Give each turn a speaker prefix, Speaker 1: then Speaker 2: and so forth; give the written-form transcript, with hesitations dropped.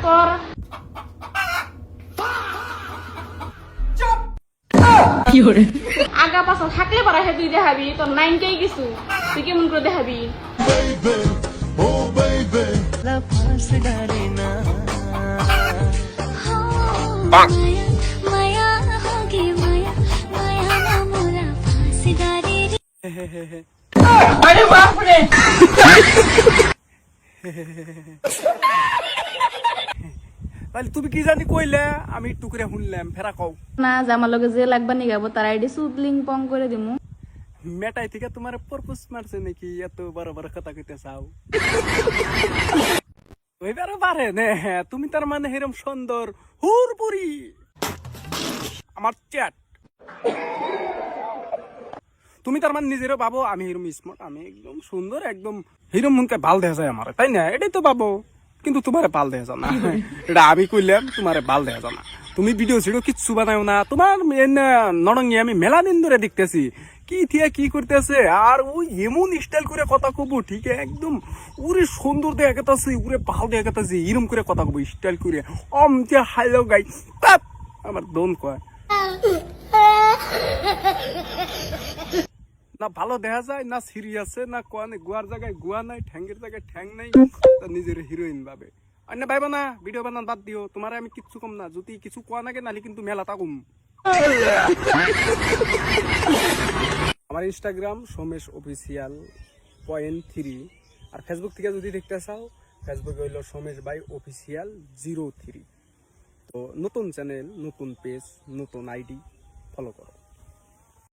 Speaker 1: কর। আগা পাছা থাকলে পারা হে তুই দেখাবি, তোর 9K কিছু তুই কেমন করে দেখাবি?
Speaker 2: আরে বাপরে
Speaker 3: তাহলে তুমি কি জানি কইলে আমি একটু করে শুনলাম ফেরা কও
Speaker 1: না যে আমার লগে যে লাগবা নিগাবো তার আইডি সুদলিং পং করে দিমু।
Speaker 3: মেটাই থেকে তোমার প্রপোজ মারছে নাকি এত বড় বড় কথা কইতে চাও? ওইবারে পারে নে তুমি তার মানে এরম সুন্দর হুরপুরি আমার চ্যাট তুমি তার মানে নিজেরও ভাবো আমি হিরম স্মার্ট, আমি একদম সুন্দর, একদম হিরম মনকে ভাল দেখা যায় আমার, তাই না? এটাই তো ভাবো, কিন্তু তোমারে ভাল দেখা যায় না। এটা আমি কইলাম তোমারে ভাল দেখা যায় না। তুমি ভিডিও ছিডিও কিচ্ছু বানাও না, তোমার নরঙ্গি আমি মেলা দিন ধরে দেখতেছি কি থিয়া কি করতেছে, আর ওই এমন স্টাইল করে কথা কব, ঠিক একদম উরে সুন্দর দেখাতেছে, উরে ভাল দেখাতেছে, এরম করে কথা কব স্টাইল করে যে হাইলো গাই আমার দোন কয় না ভালো দেখা যায় না, সিরিয়াসে না কোয়ানে গুয়ার জায়গায় গুয়া নাই, ঠ্যাঙ্গের জায়গায় ঠ্যাং নাই, তা নিজের হিরোইন ভাবে। অন্য ভাইবা না, ভিডিও বানান বাদ দিও, তোমার আমি কিচ্ছু কম না, যদি কিছু কোয়া নাগে নালি কিন্তু মেলা তাকুম। আমার ইনস্টাগ্রাম সোমেশ অফিসিয়াল .3, আর ফেসবুক থেকে যদি দেখতে চাও ফেসবুকে হইল সোমেশ ভাই অফিসিয়াল 03। তো নতুন চ্যানেল, নতুন পেজ, নতুন আইডি, ফলো করো।